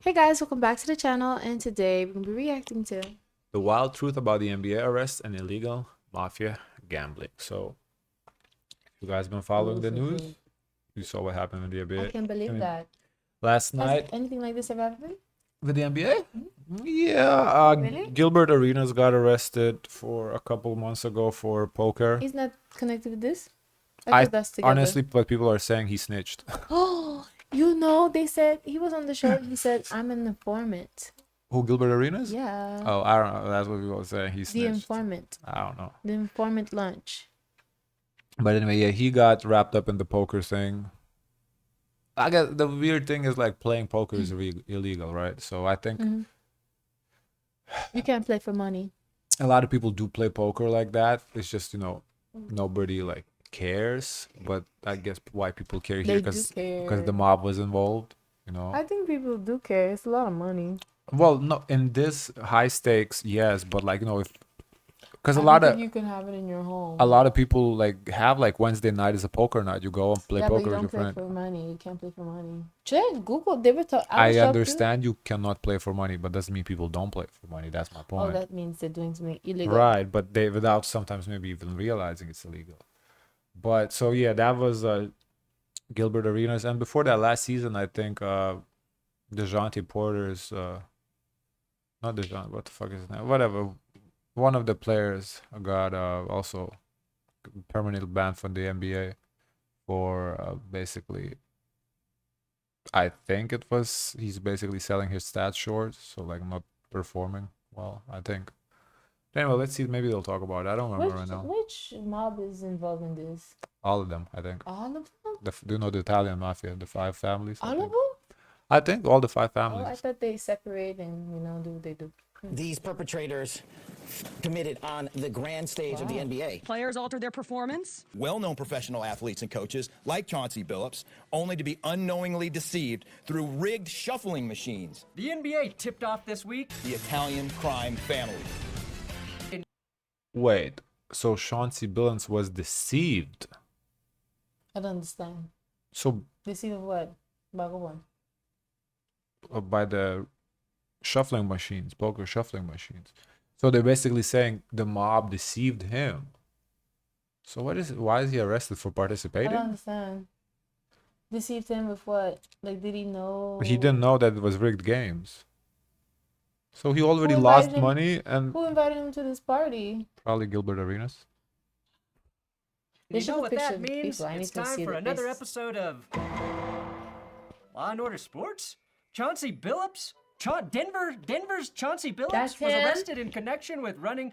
Hey guys, welcome back to the channel, and today we're going to be reacting to The wild truth about the NBA arrests and illegal mafia gambling. So, if you guys been following the news, you saw what happened with the NBA. I can't believe that. Last Has night anything like this ever happened? with the NBA? Yeah, Really? Gilbert Arenas got arrested for a couple months ago for poker. He's not connected with this? I thought that's together. honestly, but people are saying he snitched. Oh, they said he was on the show. He said, I'm an informant. Who, Gilbert Arenas? Yeah. Oh, I don't know. That's what people are saying. He The snitched. informant. I don't know. The informant lunch. But anyway, yeah, he got wrapped up in the poker thing. I guess the weird thing is like playing poker is illegal, right? So I think You can't play for money. a lot of people do play poker like that. It's just, nobody like cares. But I guess why people care here They do care. because the mob was involved, you know. I think people do care. It's a lot of money. Well, no, in this high stakes, yes, but like, if because I don't think you can have it in your home. a lot of people like have like Wednesday night is a poker night. You go and play Yeah, poker but you with your don't play friend. for money. You can't play for money. Check Google. They were talking. I understand you cannot play for money, but doesn't mean people don't play for money. That's my Oh, point. that means they're doing something illegal. Right, but they without sometimes maybe even realizing it's illegal. But so yeah, that was Gilbert Arenas, and before that last season, I think DeJounte Porter's not DeJounte, what the fuck is his name? Whatever, one of the players got also permanently banned from the NBA for basically, I think it was he's basically selling his stats short, so like not performing well, I think. Anyway, let's see. Maybe they'll talk about it. I don't remember right now. Which mob is involved in this? All of them, I think. All of them? Do you know the Italian mafia, the 5 families? All of them? I think all the 5 Oh, I families. thought they separate and do what they do. These perpetrators committed on the grand stage of the NBA. Players alter their performance. Well-known professional athletes and coaches like Chauncey Billups, only to be unknowingly deceived through rigged shuffling machines. The NBA tipped off this week. The Italian crime family. Wait, so Chauncey Billups was deceived? I don't understand. So Deceive of what? Bago one. by the shuffling machines, poker shuffling machines. So they're basically saying the mob deceived him. So why is he arrested for I participating? don't understand. Deceived him with what? Like, did he know? He didn't know that it was rigged games. So he already Who lost invited him? money, and Who invited him to this party? probably Gilbert Arenas. They You should know have what pictures that of the means? people. I It's need to time see for the another faces. episode of Law and Order Sports. Chauncey Billups, Denver's Chauncey Billups That's was him? arrested in connection with running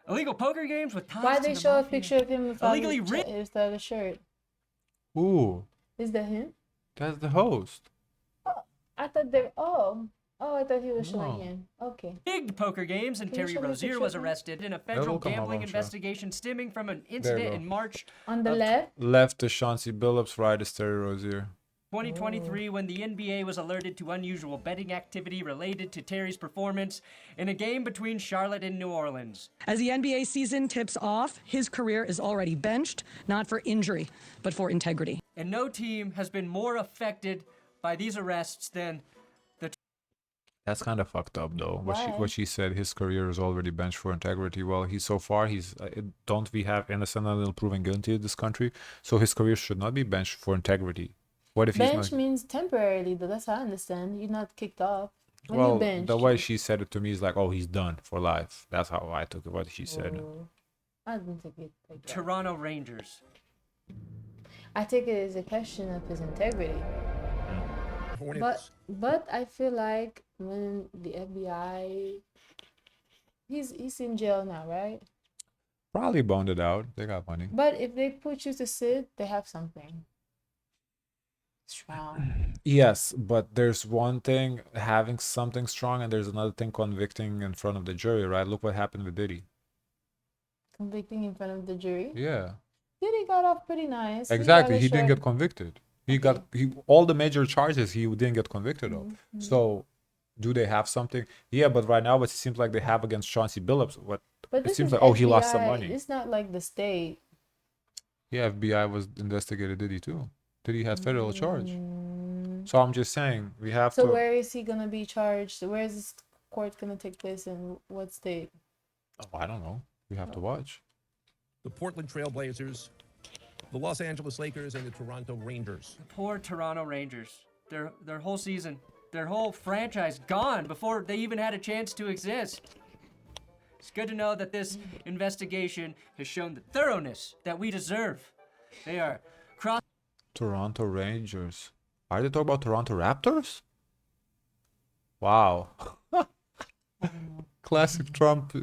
illegal poker games with ties Why to they the show a mafia. picture of him without Illegally without a shirt? Ooh, Is that him? that's the host. I thought they. Oh, I thought he was showing No. him. Okay. Rigged poker games, and Can you Terry show me a Rozier picture was of him? arrested in a will federal come up, gambling I'm sure. investigation stemming from an you incident go. in March On the Of- left. Left is Chauncey Billups, right is Terry Rozier. 2023 when the NBA was alerted to unusual betting activity related to Terry's performance in a game between Charlotte and New Orleans. As the NBA season tips off, his career is already benched, not for injury, but for integrity. And no team has been more affected by these arrests than That's kind of fucked up, though. Why? What she said, his career is already benched for integrity. Well, he's don't we have innocent until proven guilty in this country? So his career should not be benched for integrity. What if Bench he's not? means temporarily, though. That's how I understand. You're not kicked off. When Well, you bench. the way she said it to me is like, oh, he's done for life. That's how I took it. What she said. Oh, I didn't take it like that. Toronto Rangers. I take it as a question of his integrity. But I feel like when the FBI, he's in jail now, right? Probably bonded out. They got money. But if they put you to sit, they have something strong. Yes, but there's one thing having something strong, and there's another thing convicting in front of the jury, right? Look what happened with Diddy. Convicting in front of the jury. Yeah, Diddy got off pretty nice. exactly. got a He didn't short- get convicted. Okay. All the major charges he didn't get convicted of. Mm-hmm. So, do they have something? Yeah, but right now it seems like they have against Chauncey Billups. What But it this seems is like? Oh, he lost some FBI. money. It's not like the state. Yeah, FBI was investigated Diddy too. Diddy had federal charge. So I'm just saying we have So to. where is he gonna be charged? Where is this court gonna take place in what state? Oh, I don't know. We have to watch. The Portland Trailblazers, the Los Angeles Lakers, and the Toronto Rangers. Poor Toronto Rangers. Their whole season, their whole franchise gone before they even had a chance to exist. It's good to know that this investigation has shown the thoroughness that we deserve. They are Toronto Rangers. Are they talking about Toronto Raptors? Wow. Classic Trump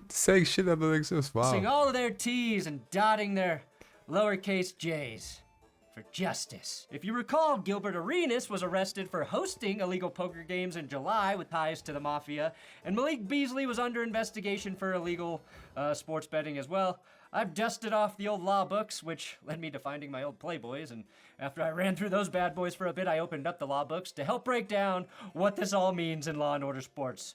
saying shit that doesn't exist. crossing Wow. all of their T's and dotting their lowercase J's for justice. If you recall, Gilbert Arenas was arrested for hosting illegal poker games in July with ties to the Mafia, and Malik Beasley was under investigation for illegal sports betting as well. I've dusted off the old law books, which led me to finding my old Playboys, and after I ran through those bad boys for a bit, I opened up the law books to help break down what this all means in Law and Order sports.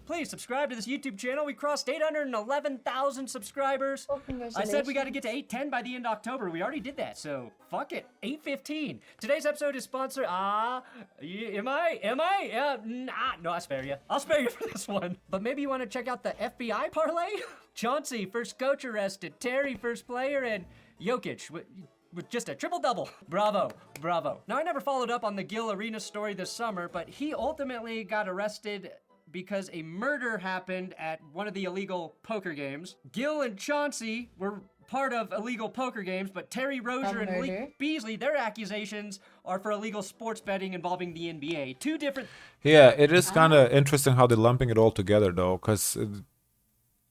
Please subscribe to this YouTube channel. We crossed 811,000 subscribers. Oh, I said we got to get to 810 by the end of October. We already did that, so fuck it. 815. Today's episode is sponsored. Am I? Nah, no, I'll spare you. I'll spare you for this one. But maybe you want to check out the FBI parlay? Chauncey, first coach arrested. Terry, first player, and Jokic with just a triple-double. Bravo, bravo. Now, I never followed up on the Gil Arenas story this summer, but he ultimately got arrested because a murder happened at one of the illegal poker games. Gil and Chauncey were part of illegal poker games, but Terry Rozier and Malik Beasley, their accusations are for illegal sports betting involving the NBA. Two different... Yeah, it is kind of interesting how they're lumping it all together, though, because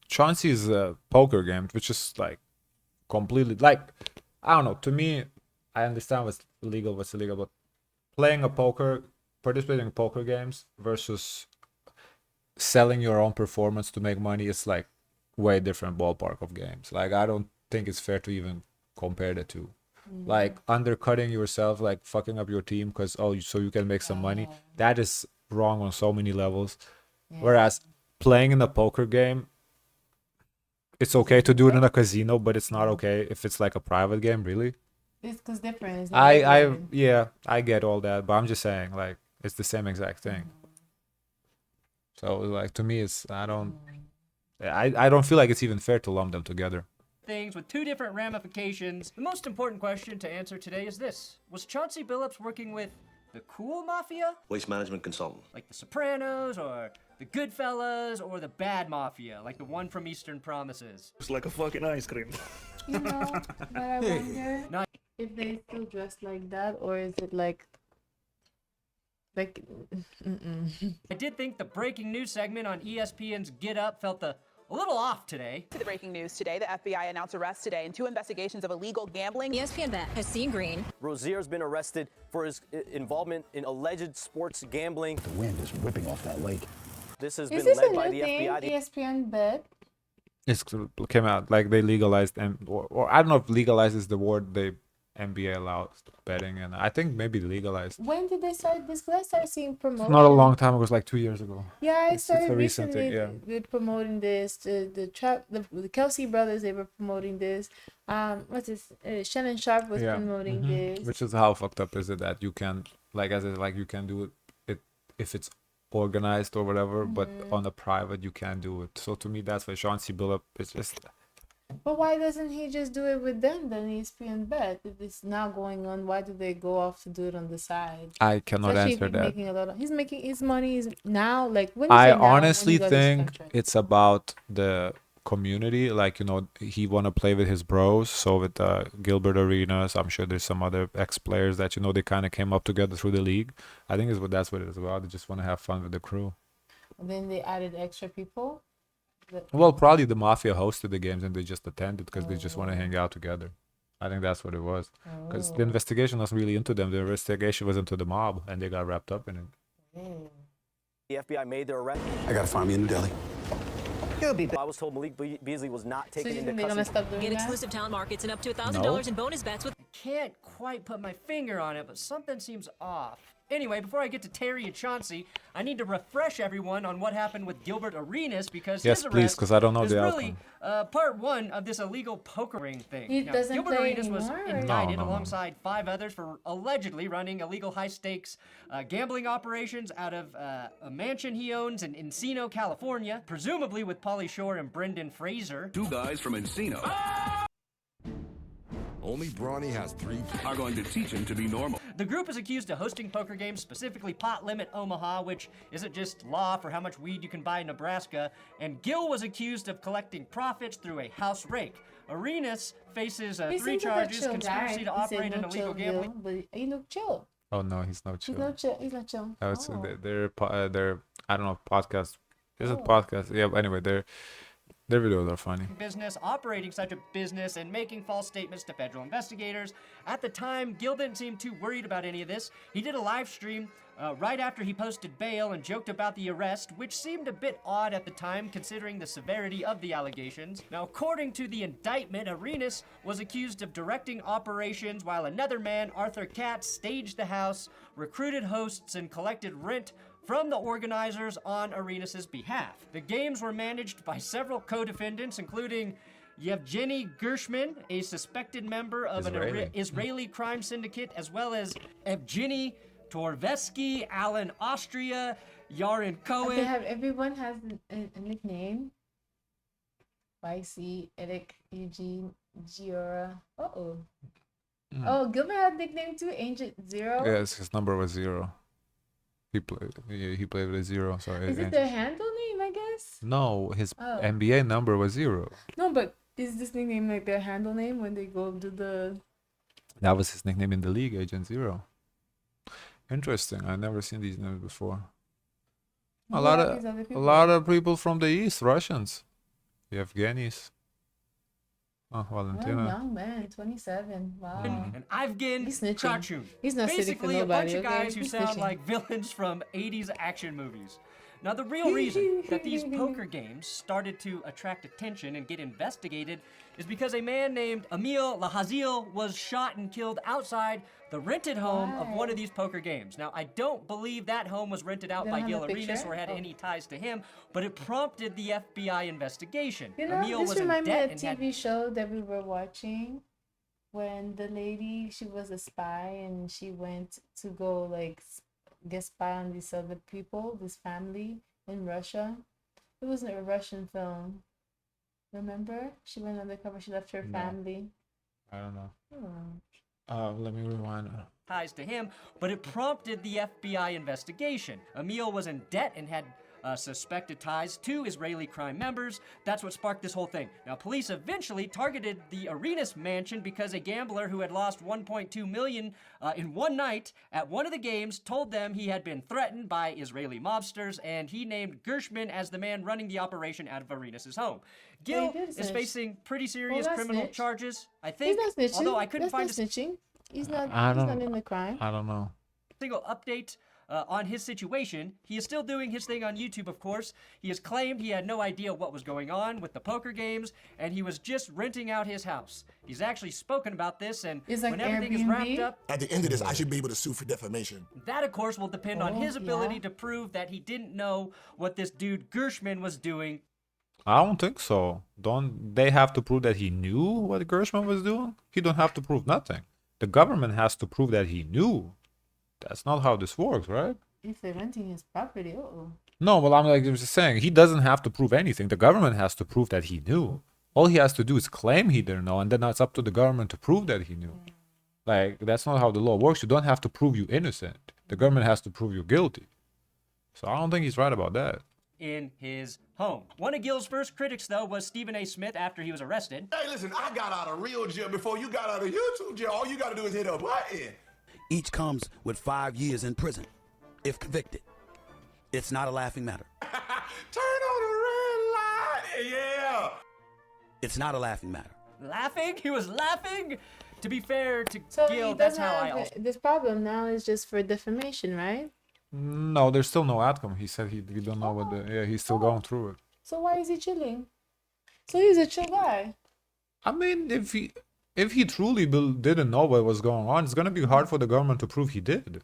Chauncey's poker game, which is like completely, like, I don't know, to me, I understand what's legal, what's illegal, but playing a poker, participating in poker games versus selling your own performance to make money is like way different ballpark of games. Like, I don't think it's fair to even compare the two. Like, undercutting yourself, like fucking up your team because so you can make some money, that is wrong on so many levels. Whereas playing in a poker game, it's okay to do it in a casino, but it's not okay if it's like a private game. Really, It's because different. It's I get all that, but I'm just saying, like, it's the same exact thing. So, like, to me, it's I don't feel like it's even fair to lump them together. Things with two different ramifications. The most important question to answer today is this. Was Chauncey Billups working with the cool mafia? Waste management consultant. Like the Sopranos, or the Goodfellas, or the bad mafia, like the one from Eastern Promises? It's like a fucking ice cream. You know, but I wonder if they still dress like that, or is it like I did think the breaking news segment on ESPN's Get Up felt a little off today. To the breaking news today, the FBI announced arrests today in 2 investigations of illegal gambling. ESPN Bet has seen green. Rozier's been arrested for his involvement in alleged sports gambling. The wind is whipping off that lake. This has is been this led a by new the thing? FBI. ESPN Bet. It came out like they legalized or I don't know if legalized is the word they NBA allowed betting, and I think maybe legalized. When did they start this? Because I started seeing promotion. Not a long time ago. It was like 2 years ago. Yeah, I started it's a recent recently thing, with promoting this. The Kelsey brothers, they were promoting this. What's this? Shannon Sharp was promoting this. Which is how fucked up is it that you can you can do it if it's organized or whatever, but on a private you can't do it. So to me, that's why Chauncey Billups is just. But why doesn't he just do it with them then? ESPN Bet. If it's now going on, why do they go off to do it on the side? I cannot Especially answer if that. He's making his money is now. Like when you I say now, when honestly you got this think contract. it's about the community. Like, he want to play with his bros. So with Gilbert Arenas, I'm sure there's some other ex-players that they kind of came up together through the league. I think that's what it is about. They just want to have fun with the crew. And then they added extra people. Well, probably the Mafia hosted the games and they just attended because they just want to hang out together. I think that's what it was. Because the investigation was really into them. The investigation was into the mob and they got wrapped up in it. The FBI made their arrest. I gotta find me in New Delhi. He'll be back. I was told Malik Beasley was not So taken you into think they're gonna custody. stop doing Get that? exclusive talent markets and up to $1,000 No. in bonus bets with. Can't quite put my finger on it, but something seems off. Anyway, before I get to Terry and Chauncey, I need to refresh everyone on what happened with Gilbert Arenas because Yes, his arrest please, because I don't know is the really outcome. part one of this illegal poker ring thing. He Now, doesn't Gilbert play Arenas was anymore, or- indicted No. alongside 5 others for allegedly running illegal high-stakes gambling operations out of a mansion he owns in Encino, California, presumably with Pauly Shore and Brendan Fraser. 2 guys from Encino. Only Brawny has 3 are going to teach him to be normal. The group is accused of hosting poker games, specifically Pot Limit Omaha, which isn't just law for how much weed you can buy in Nebraska, and Gil was accused of collecting profits through a house rake. Arenas faces 3 charges, conspiracy to operate an illegal gambling. But he looked chill. Oh no, he's not chill. He's not chill. He's not chill. Oh, it's, Oh. they're I don't know, podcast. Is it podcast? Yeah, but anyway, their videos are funny. Business, operating such a business, and making false statements to federal investigators. At the time, Gil didn't seem too worried about any of this. He did a live stream right after he posted bail and joked about the arrest, which seemed a bit odd at the time considering the severity of the allegations. Now, according to the indictment, Arenas was accused of directing operations while another man, Arthur Katz, staged the house, recruited hosts, and collected rent from the organizers on Arenas' behalf. The games were managed by several co-defendants, including Yevgeny Gershman, a suspected member of an Israeli crime syndicate, as well as Evgeny Torvesky, Alan Austria, Yaron Cohen. Everyone has a nickname. Spicy, Eric, Eugene, Giora. Oh, Gilbert had a nickname too, Ancient Zero. Yes, his number was 0. He played with a 0. Sorry. Is it their handle name, I guess? No, his NBA number was 0. No, but is this nickname like their handle name when they go do the... That was his nickname in the league, Agent Zero. Interesting. I've never seen these names before. A lot of people from the East, Russians. Yevgeny's. Oh, Valentina. What a young man, 27. Wow. And Evgen He's snitching. Kravchuk. He's not sitting for Basically, nobody, a bunch of okay? guys who He's sound snitching. like villains from 80s action movies. Now, the real reason that these poker games started to attract attention and get investigated is because a man named Emil Lahazil was shot and killed outside the rented home of one of these poker games. Now, I don't believe that home was rented out by Gil Arenas or had any ties to him, but it prompted the FBI investigation. You know, Emil this was in reminded me debt of a and TV show that we were watching when the lady, she was a spy and she went to go like get spy on these other people, this family in Russia. It wasn't a Russian film. Remember? She went undercover, she left her family. I don't know. Let me rewind. ties to him, but it prompted the FBI investigation. Emil was in debt and had suspected ties to Israeli crime members. That's what sparked this whole thing. Now, police eventually targeted the Arenas mansion because a gambler who had lost $1.2 million in one night at one of the games told them he had been threatened by Israeli mobsters, and he named Gershman as the man running the operation out of Arenas' home. Gil is facing pretty serious criminal charges, I think. He's not snitching. Although I couldn't find snitching. He's not. I He's don't- not in the crime. I don't know. Single update on his situation. He is still doing his thing on YouTube, of course. He has claimed he had no idea what was going on with the poker games, and he was just renting out his house. He's actually spoken about this, and It's like when everything is wrapped Airbnb? up, At the end of this, I should be able to sue for defamation. that, of course, will depend on his Oh, ability yeah. to prove that he didn't know what this dude Gershman was doing. I don't think so. Don't they have to prove that he knew what Gershman was doing? He don't have to prove nothing. The government has to prove that he knew. That's not how this works, right? If they're renting his property, No, well, I'm like just saying, he doesn't have to prove anything. The government has to prove that he knew. All he has to do is claim he didn't know, and then it's up to the government to prove that he knew. Like, that's not how the law works. You don't have to prove you're innocent. The government has to prove you're guilty. So I don't think he's right about that. In his home. One of Gil's first critics, though, was Stephen A. Smith after he was arrested. Hey, listen, I got out of real jail before you got out of YouTube jail. All you got to do is hit a button. Each comes with 5 years in prison, if convicted. It's not a laughing matter. Turn on the red light. Yeah. It's not a laughing matter. Laughing? He was laughing? To be fair to so Gil, he that's doesn't how I have also... this problem now is just for defamation, right? No, there's still no outcome. He said he don't know what the... Yeah, he's still going through it. So why is he chilling? So he's a chill guy. I mean, if he truly didn't know what was going on, it's gonna be hard for the government to prove he did.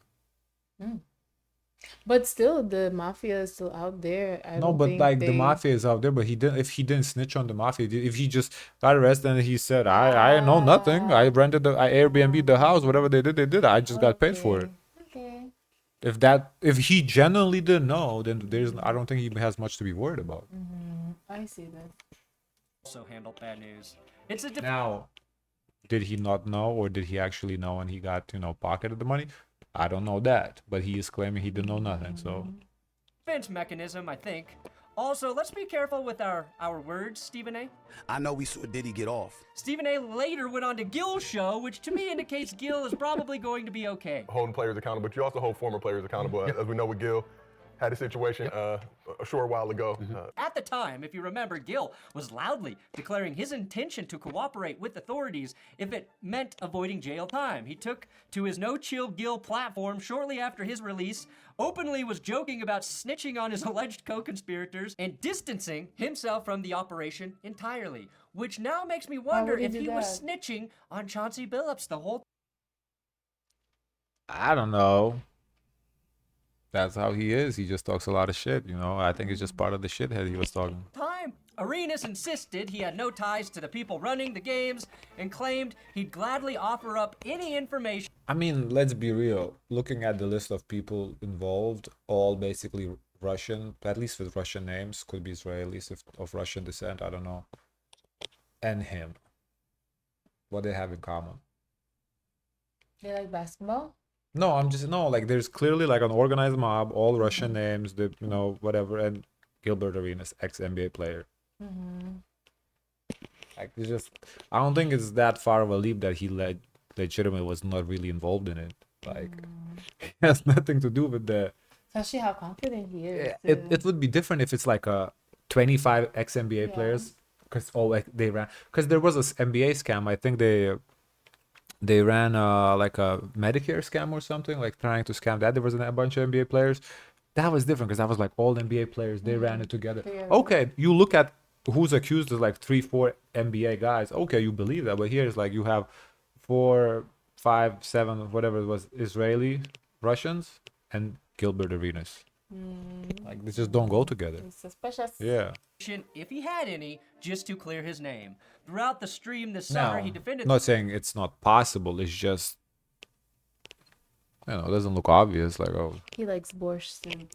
But still, the mafia is still out there. I No, don't but think like the they. mafia is out there, but he didn't. If he didn't snitch on the mafia, if he just got arrested and he said, "I know nothing. I rented I Airbnb the house. Whatever they did, they did. I just got paid for it." Okay. If he genuinely didn't know, then I don't think he has much to be worried about. I see that. Also handled bad news. It's a Now, did he not know, or did he actually know and he got, pocketed the money? I don't know that, but he is claiming he didn't know nothing. So defense mechanism, I think. Also, let's be careful with our words, Stephen A. I know we saw Diddy get off. Stephen A. later went on to Gil's show, which to me indicates Gil is probably going to be okay. Holding players accountable, but you also hold former players accountable. As we know with Gil, had a situation a short while ago. At the time, if you remember, Gil was loudly declaring his intention to cooperate with authorities if it meant avoiding jail time. He took to his No Chill Gil platform shortly after his release, openly was joking about snitching on his alleged co-conspirators and distancing himself from the operation entirely, which now makes me wonder would he if do he was that? snitching on Chauncey Billups the whole I don't know. That's how he is. He just talks a lot of shit, I think it's just part of the shithead he was talking. time. Arenas insisted he had no ties to the people running the games and claimed he'd gladly offer up any information. I mean, let's be real. Looking at the list of people involved, all basically Russian, at least with Russian names, could be Israelis of Russian descent, I don't know. And him. What they have in common. They like basketball? No, like there's clearly like an organized mob, all Russian names, whatever, and Gilbert Arenas, ex-NBA player. Like it's just, I don't think it's that far of a leap that he legitimately was not really involved in it. Like, it has nothing to do with the. Especially how confident he is. It would be different if it's like a 25 ex-NBA players, because they ran, because there was this NBA scam. I think they ran like a Medicare scam or something, like trying to scam that. There was a bunch of NBA players. That was different because that was like all NBA players. They ran it together. Okay, you look at who's accused as like 3-4 NBA guys. Okay, you believe that, but here it's like you have 4, 5, 7, whatever it was, Israeli, Russians, and Gilbert Arenas. Like they just don't go together. It's suspicious. Yeah. If he had any, just to clear his name. Throughout the stream this summer, he defended. Not saying it's not possible. It's just, it doesn't look obvious. Like, oh, He likes borscht soup.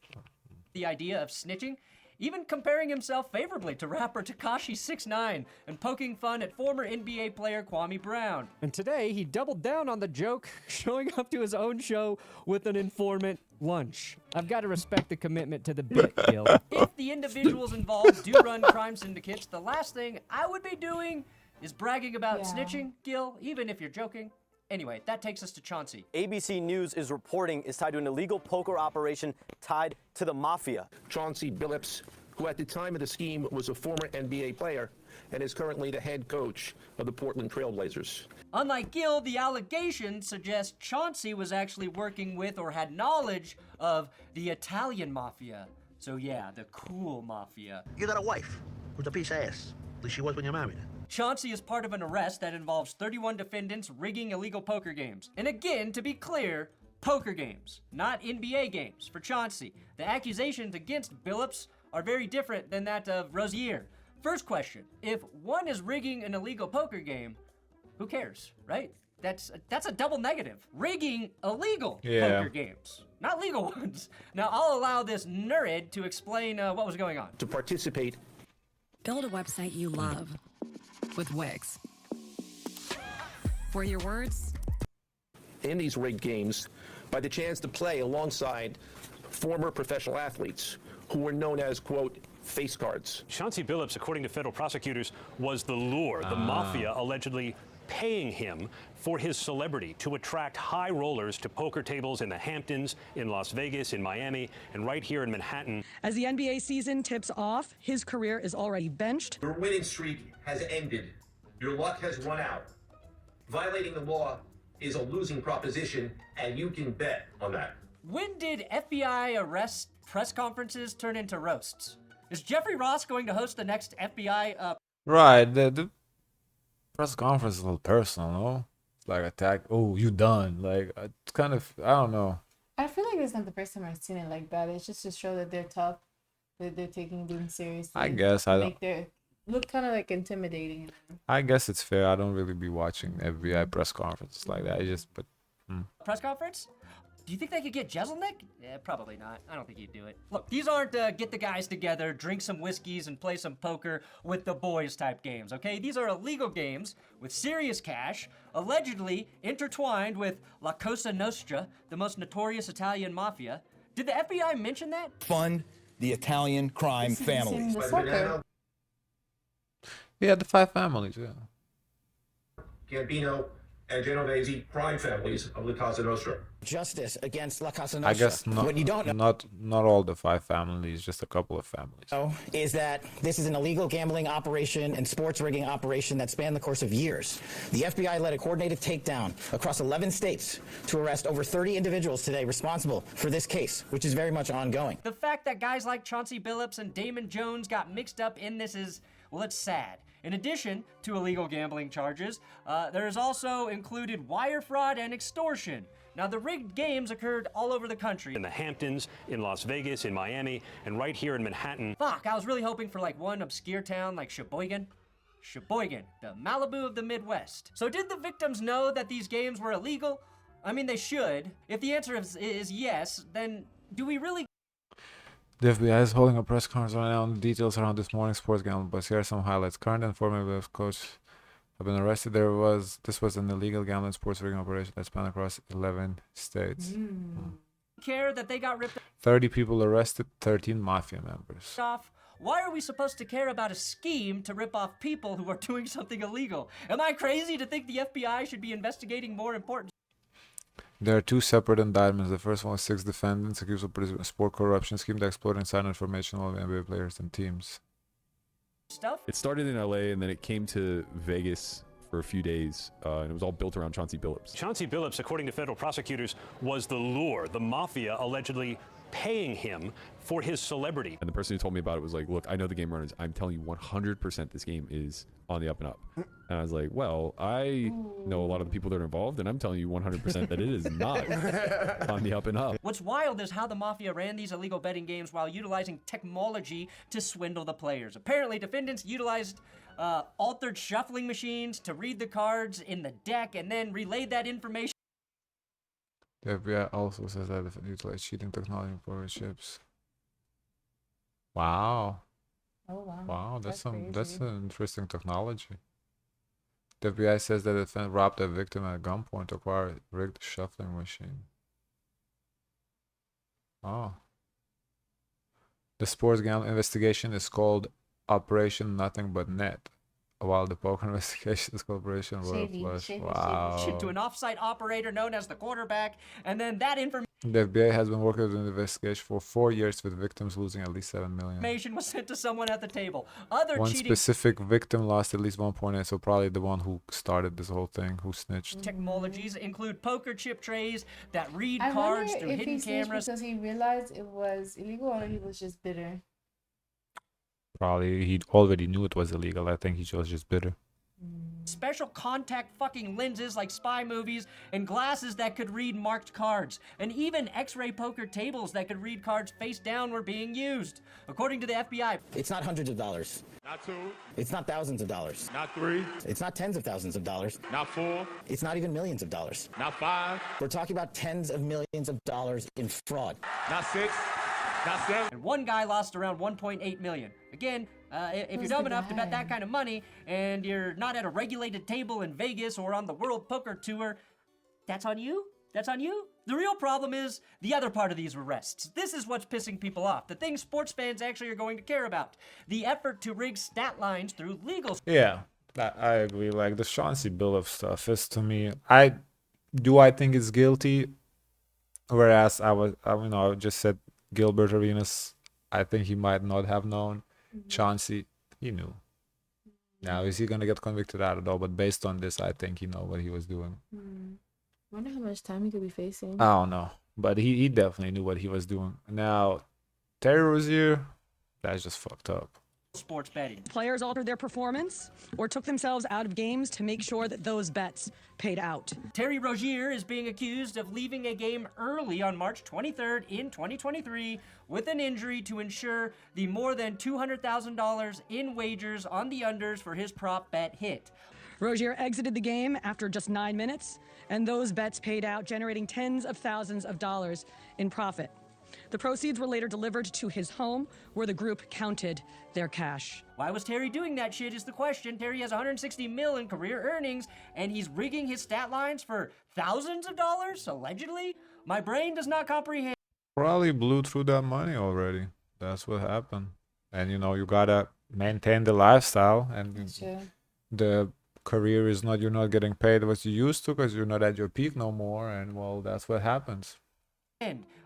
the idea of snitching, even comparing himself favorably to rapper Tekashi 6ix9ine and poking fun at former NBA player Kwame Brown. And today, he doubled down on the joke, showing up to his own show with an informant lunch. I've got to respect the commitment to the bit, Gil. If the individuals involved do run crime syndicates, the last thing I would be doing is bragging about snitching, Gil, even if you're joking. Anyway, that takes us to Chauncey. ABC News is reporting is tied to an illegal poker operation tied to the Mafia. Chauncey Billups, who at the time of the scheme was a former NBA player and is currently the head coach of the Portland Trail Blazers. Unlike Gil, the allegation suggests Chauncey was actually working with or had knowledge of the Italian Mafia. So yeah, the cool Mafia. You got a wife who's a piece of ass. At least she was when you married her. Chauncey is part of an arrest that involves 31 defendants rigging illegal poker games. And again, to be clear, poker games, not NBA games for Chauncey. The accusations against Billups are very different than that of Rozier. First question, if one is rigging an illegal poker game, who cares, right? That's a double negative. Rigging illegal poker games, not legal ones. Now, I'll allow this nerd to explain what was going on. To participate. Build a website you love with Wix. For your words, in these rigged games, by the chance to play alongside former professional athletes who were known as, quote, face cards. Chauncey Billups, according to federal prosecutors, was the lure, the Mafia allegedly paying him for his celebrity to attract high rollers to poker tables in the Hamptons, in Las Vegas, in Miami, and right here in Manhattan. As the NBA season tips off, his career is already benched. Your winning streak has ended. Your luck has run out. Violating the law is a losing proposition, and you can bet on that. When did FBI arrest press conferences turn into roasts? Is Jeffrey Ross going to host the next FBI? Right. The press conference is a little personal, no? It's like attack. Oh, you done? Like it's kind of. I don't know. I feel like it's not the first time I've seen it like that. It's just to show that they're tough, that they're taking things seriously. I guess I don't. Like they look kind of like intimidating. I guess it's fair. I don't really be watching FBI press conferences like that. I just, but. Press conference? Do you think they could get Jeselnik? Yeah, probably not. I don't think he'd do it. Look, these aren't get the guys together, drink some whiskeys, and play some poker with the boys type games, okay? These are illegal games with serious cash, allegedly intertwined with La Cosa Nostra, the most notorious Italian mafia. Did the FBI mention that? Fund the Italian crime families. Yeah, the 5 families, yeah. Gambino and Genovese crime families of La Casa Nostra. Justice against La Casa Nostra. I guess not. What you don't know Not all the 5 families, just a couple of families. is that this is an illegal gambling operation and sports rigging operation that spanned the course of years. The FBI led a coordinated takedown across 11 states to arrest over 30 individuals today responsible for this case, which is very much ongoing. The fact that guys like Chauncey Billups and Damon Jones got mixed up in this is, well, it's sad. In addition to illegal gambling charges, there is also included wire fraud and extortion. Now, the rigged games occurred all over the country. In the Hamptons, in Las Vegas, in Miami, and right here in Manhattan. Fuck, I was really hoping for like one obscure town like Sheboygan. Sheboygan, the Malibu of the Midwest. So did the victims know that these games were illegal? I mean, they should. If the answer is yes, then do we really... The FBI is holding a press conference right now on the details around this morning's sports gambling, but here are some highlights. Current and former Bills coach have been arrested. This was an illegal gambling sports rigging operation that spanned across 11 states. care that they got ripped 30 people arrested, 13 Mafia members. off? Why are we supposed to care about a scheme to rip off people who are doing something illegal? Am I crazy to think the FBI should be investigating more important There are 2 separate indictments. The first one was 6 defendants accused of a sport corruption scheme to exploit inside information of NBA players and teams. stuff? It started in LA and then it came to Vegas for a few days, and it was all built around Chauncey Billups. Chauncey Billups, according to federal prosecutors, was the lure. The Mafia allegedly paying him for his celebrity. And the person who told me about it was like, look, I know the game runners. I'm telling you 100% this game is on the up and up. And I was like, well, I know a lot of the people that are involved, and I'm telling you 100% that it is not on the up and up. What's wild is how the Mafia ran these illegal betting games while utilizing technology to swindle the players. Apparently, defendants utilized altered shuffling machines to read the cards in the deck and then relayed that information. The FBI also says that it utilized cheating technology in poker chips. Wow. Oh wow. Wow, that's an crazy. interesting technology. The FBI says that the defendant robbed a victim at gunpoint to acquire a rigged shuffling machine. Oh. The sports gambling investigation is called Operation Nothing But Net, while the poker investigation is called Operation Royal Shady, Flush. shady, Wow. To an offsite operator known as the quarterback, and then that The FBI has been working on the investigation for 4 years, with victims losing at least 7 million. information was sent to someone at the table. Other One cheating specific victim lost at least 1.8, so probably the one who started this whole thing, who snitched. technologies include poker chip trays that read I cards wonder through if hidden he snitched cameras. because he realized it was illegal or he was just bitter. Probably he already knew it was illegal. I think he was just bitter. Special contact fucking lenses like spy movies, and glasses that could read marked cards, and even x-ray poker tables that could read cards face down were being used. According to the FBI, It's not hundreds of dollars. Not 2. It's not thousands of dollars. Not 3. It's not tens of thousands of dollars. Not 4. It's not even millions of dollars. Not 5. We're talking about tens of millions of dollars in fraud. Not 6. Not 7. and one guy lost around 1.8 million. Again, if you're Who's dumb the enough to bet guy? that kind of money, and you're not at a regulated table in Vegas or on the World Poker Tour, that's on you? That's on you? The real problem is the other part of these arrests. This is what's pissing people off. The thing sports fans actually are going to care about. The effort to rig stat lines through legal... Yeah, I agree. Like the Chauncey Billups stuff is, to me, I think it's guilty. Whereas I just said Gilbert Arenas. I think he might not have known. Chauncey, he knew. Now, is he gonna get convicted? I don't know. But based on this, I think he know what he was doing. Wonder how much time he could be facing. I don't know, but he definitely knew what he was doing. Now, Terry Rozier, that's just fucked up. sports betting. Players altered their performance or took themselves out of games to make sure that those bets paid out. Terry Rozier is being accused of leaving a game early on March 23rd in 2023 with an injury to ensure the more than $200,000 in wagers on the unders for his prop bet hit. Rozier exited the game after just 9 minutes, and those bets paid out, generating tens of thousands of dollars in profit. The proceeds were later delivered to his home, where the group counted their cash. Why was Terry doing that shit is the question. Terry has 160 mil in career earnings, and he's rigging his stat lines for thousands of dollars, allegedly? My brain does not comprehend. Probably blew through that money already. That's what happened. And you gotta maintain the lifestyle, and the career is not, you're not getting paid what you used to because you're not at your peak no more, and well, that's what happens.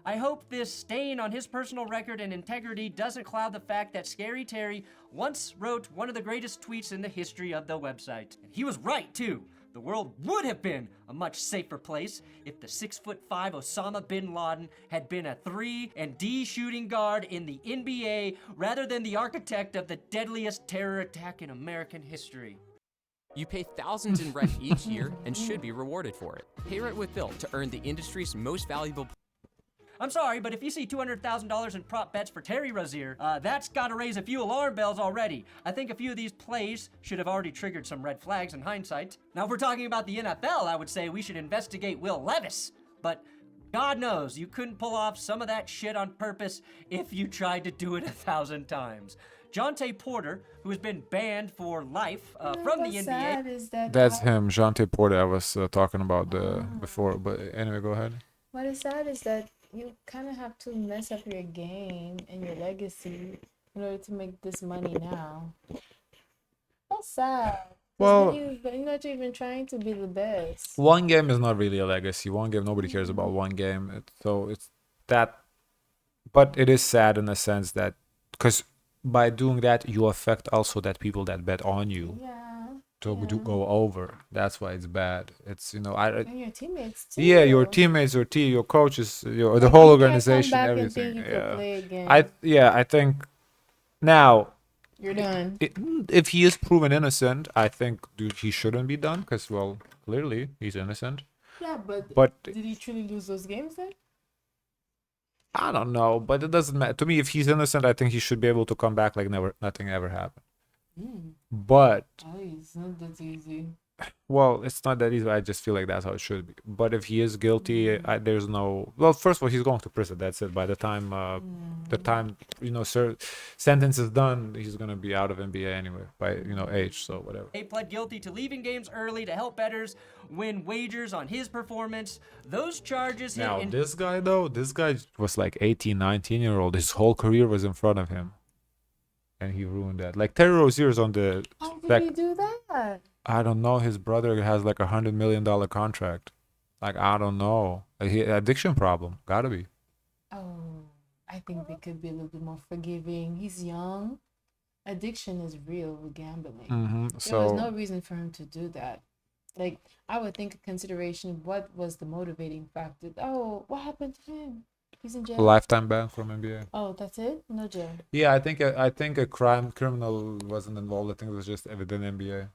I hope this stain on his personal record and integrity doesn't cloud the fact that Scary Terry once wrote one of the greatest tweets in the history of the website. And he was right, too. The world would have been a much safer place if the 6'5" Osama bin Laden had been a 3-and-D shooting guard in the NBA rather than the architect of the deadliest terror attack in American history. You pay thousands in rent each year and should be rewarded for it. Pay rent with Bill to earn the industry's most valuable. I'm sorry, but if you see $200,000 in prop bets for Terry Rozier, that's gotta raise a few alarm bells already. I think a few of these plays should have already triggered some red flags in hindsight. Now, if we're talking about the NFL, I would say we should investigate Will Levis. But God knows you couldn't pull off some of that shit on purpose if you tried to do it 1,000 times. Jonte Porter, who has been banned for life from the NBA. That's him, Jonte Porter. I was talking about before, but anyway, go ahead. What is sad is that you kind of have to mess up your game and your legacy in order to make this money now. That's sad. Well, you're not even trying to be the best. One game is not really a legacy. One game, nobody cares about one game. So it's that, but it is sad in the sense that, because by doing that, you affect also that people that bet on you to go over. That's why it's bad. It's, and your teammates too. Yeah, your teammates, your coaches, the whole organization, everything. I think now you're done. If he is proven innocent, I think he shouldn't be done because, well, clearly he's innocent. Yeah, but did he truly lose those games then? I don't know, but it doesn't matter to me. If he's innocent, I think he should be able to come back like nothing ever happened. But it's not that easy. Well, it's not that easy. I just feel like that's how it should be. But if he is guilty, there's no. Well, first of all, he's going to prison. That's it. By the time sentence is done, he's gonna be out of NBA anyway by age. So whatever. He pled guilty to leaving games early to help bettors win wagers on his performance. Those charges. Now this guy was like 18, 19-year-old. His whole career was in front of him, and he ruined that. Like Terry Rozier's on the. How did he do that? I don't know. His brother has like $100 million contract. Like, I don't know. Addiction problem. Gotta be. Oh, I think they could be a little bit more forgiving. He's young. Addiction is real with gambling. So there was no reason for him to do that. Like, I would think of consideration, what was the motivating factor? Oh, what happened to him? He's in jail. Lifetime ban from NBA. Oh, that's it? No jail. Yeah, I think a criminal wasn't involved. I think it was just within NBA.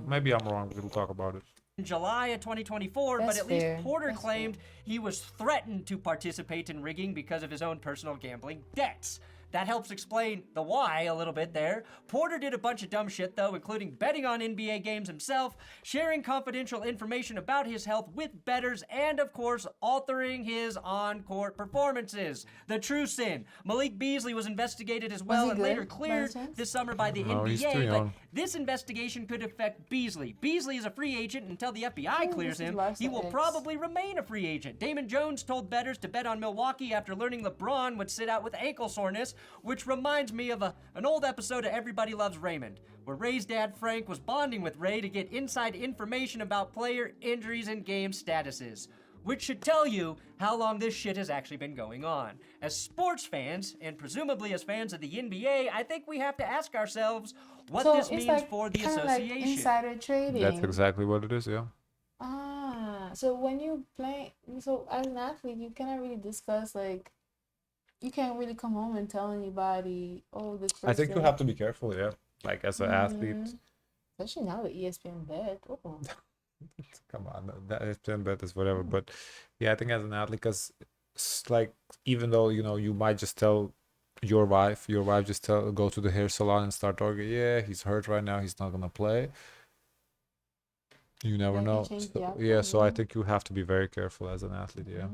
Maybe I'm wrong. We'll talk about it. In July of 2024, That's but at least fair. Porter claimed he was threatened to participate in rigging because of his own personal gambling debts. That helps explain the why a little bit there. Porter did a bunch of dumb shit, though, including betting on NBA games himself, sharing confidential information about his health with bettors, and, of course, altering his on-court performances. The true sin. Malik Beasley was investigated as well and later cleared this summer by the NBA, but this investigation could affect Beasley. Beasley is a free agent until the FBI clears him. He will probably remain a free agent. Damon Jones told bettors to bet on Milwaukee after learning LeBron would sit out with ankle soreness, which reminds me of an old episode of Everybody Loves Raymond, where Ray's dad Frank was bonding with Ray to get inside information about player injuries and game statuses, which should tell you how long this shit has actually been going on. As sports fans, and presumably as fans of the NBA, I think we have to ask ourselves what this means for the association. Like insider trading. That's exactly what it is, yeah. So when you play, so as an athlete, you cannot really discuss like You can't really come home and tell anybody, oh, this person. I think you have to be careful, yeah. Like as an athlete. Especially now with ESPN Bet. Oh. Come on, that ESPN Bet is whatever. But yeah, I think as an athlete, because like even though you might just tell your wife just go to the hair salon and start arguing. Yeah, he's hurt right now. He's not gonna play. You never know. So I think you have to be very careful as an athlete. Yeah.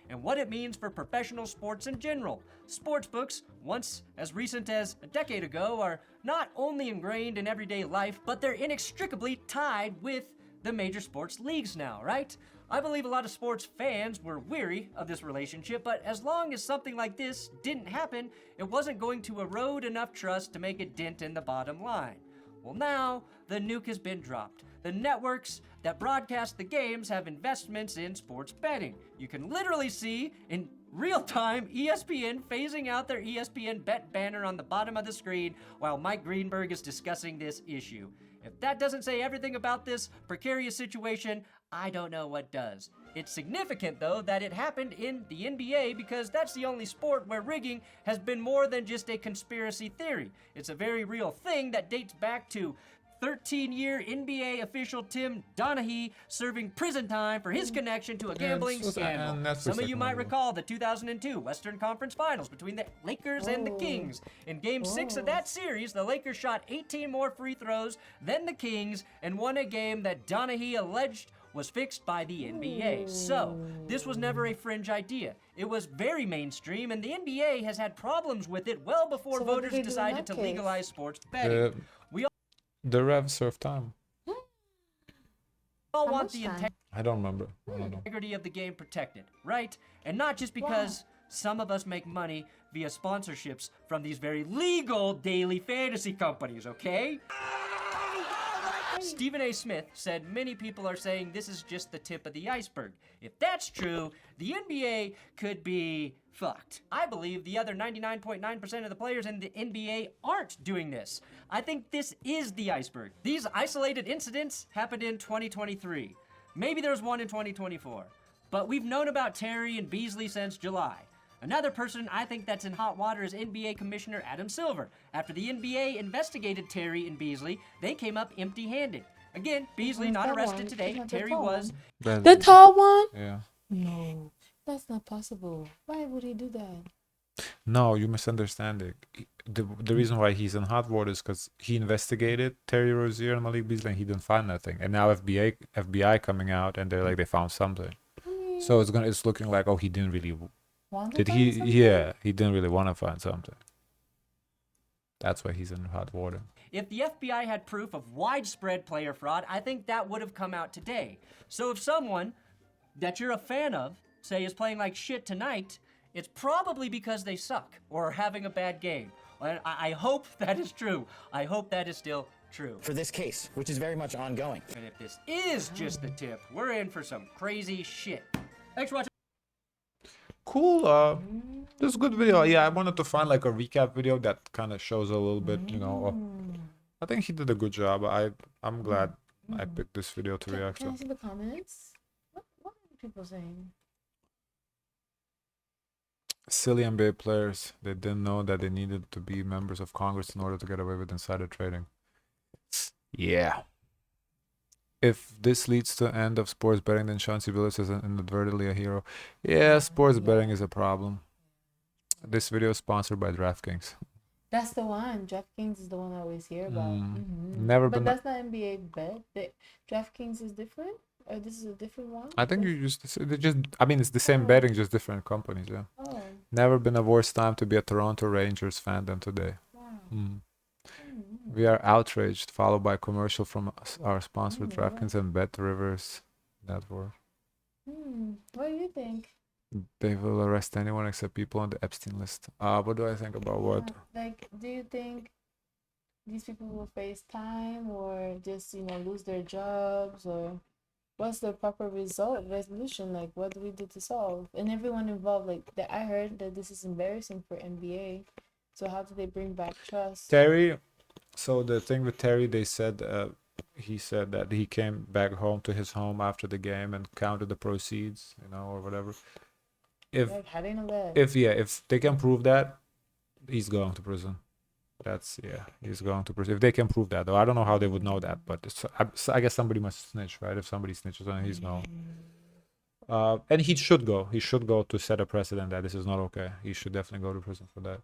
And what it means for professional sports in general. Sportsbooks, once as recent as a decade ago, are not only ingrained in everyday life, but they're inextricably tied with the major sports leagues now, right? I believe a lot of sports fans were weary of this relationship, but as long as something like this didn't happen, it wasn't going to erode enough trust to make a dent in the bottom line. Well, now the nuke has been dropped. The networks that broadcast the games have investments in sports betting. You can literally see in real time ESPN phasing out their ESPN Bet banner on the bottom of the screen while Mike Greenberg is discussing this issue. If that doesn't say everything about this precarious situation, I don't know what does. It's significant, though, that it happened in the NBA because that's the only sport where rigging has been more than just a conspiracy theory. It's a very real thing that dates back to 13-year NBA official Tim Donaghy serving prison time for his connection to a gambling scandal. Some of you might recall the 2002 Western Conference Finals between the Lakers and the Kings. In Game 6 of that series, the Lakers shot 18 more free throws than the Kings and won a game that Donaghy alleged was fixed by the NBA. So, this was never a fringe idea. It was very mainstream, and the NBA has had problems with it well before voters decided to legalize sports betting. The Rev serve time. All want the I don't remember. I don't know. integrity of the game protected, right? And not just because some of us make money via sponsorships from these very legal daily fantasy companies, okay? Stephen A. Smith said many people are saying this is just the tip of the iceberg. If that's true, the NBA could be fucked. I believe the other 99.9% of the players in the NBA aren't doing this. I think this is the iceberg. These isolated incidents happened in 2023. Maybe there's one in 2024. But we've known about Terry and Beasley since July. Another person I think that's in hot water is NBA Commissioner Adam Silver. After the NBA investigated Terry and Beasley, they came up empty-handed. Again, Beasley not arrested today. Terry was. The tall one? Yeah. No, that's not possible. Why would he do that? No, you misunderstanding. The reason why he's in hot water is because he investigated Terry Rozier and Malik Beasley and he didn't find nothing. And now FBI coming out and they're like they found something. So it's looking like he didn't really. Yeah, he didn't really want to find something. That's why he's in hot water. If the FBI had proof of widespread player fraud, I think that would have come out today. So if someone that you're a fan of, say, is playing like shit tonight, it's probably because they suck or are having a bad game. And I hope that is true. I hope that is still true. For this case, which is very much ongoing. And if this is just the tip, we're in for some crazy shit. Thanks for watching. Cool. This is a good video. Yeah, I wanted to find like a recap video that kind of shows a little bit, I think he did a good job. I'm glad I picked this video to react to. Can I see the comments? What are people saying? Silly NBA players. They didn't know that they needed to be members of Congress in order to get away with insider trading. Yeah. If this leads to the end of sports betting, then Chauncey Billups is inadvertently a hero. Yeah, sports betting is a problem. This video is sponsored by DraftKings. That's the one. DraftKings is the one I always hear about. Never but been. That's not NBA bet. DraftKings is different, or this is a different one. I think you just. It's the same betting, just different companies. Yeah. Oh. Never been a worse time to be a Toronto Rangers fan than today. Wow. We are outraged, followed by a commercial from our sponsor, DraftKings and Bet Rivers Network. What do you think? They will arrest anyone except people on the Epstein list. What do I think about what? Like, do you think these people will face time or just, lose their jobs, or what's the proper resolution? Like, what do we do to solve? And everyone involved, I heard that this is embarrassing for NBA. So how do they bring back trust? Terry, so the thing with Terry, they said, he said that he came back home to his home after the game and counted the proceeds, or whatever. if Like hiding a leg. if they can prove that, he's going to prison. That's he's going to prison if they can prove that. Though I don't know how they would know that, but I guess somebody must snitch, right? If somebody snitches on him, he's going. And he should go. He should go to set a precedent that this is not okay. He should definitely go to prison for that.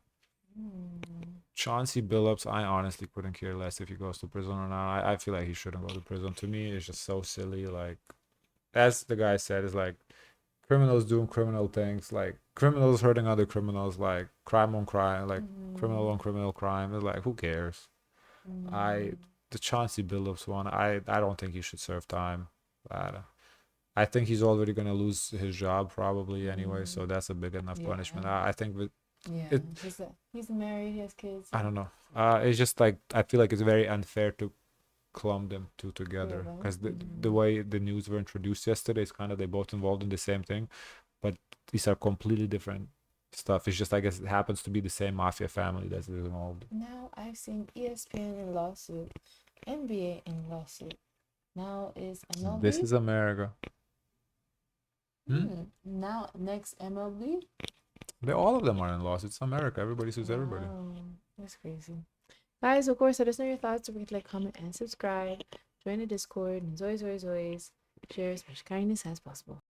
Chauncey Billups, I honestly couldn't care less if he goes to prison or not. I feel like he shouldn't go to prison. To me, it's just so silly. Like, as the guy said, it's like criminals doing criminal things, like criminals hurting other criminals, like crime on crime, like criminal on criminal crime. It's like, who cares? The Chauncey Billups one, I don't think he should serve time. I think he's already gonna lose his job probably anyway, so that's a big enough punishment. I think with he's married, he has kids. I don't know. It's just like I feel like it's very unfair to clump them two together because the way the news were introduced yesterday is kind of they both involved in the same thing, but these are completely different stuff. It's just I guess it happens to be the same mafia family that's involved. Now I've seen ESPN in lawsuit, NBA in lawsuit. Now is MLB. This is America. Now next MLB. All of them are in lawsuits. It's America. Everybody sues everybody. That's crazy. Guys, of course, let us know your thoughts. Don't forget to like, comment, and subscribe. Join the Discord. And as always, share as much kindness as possible.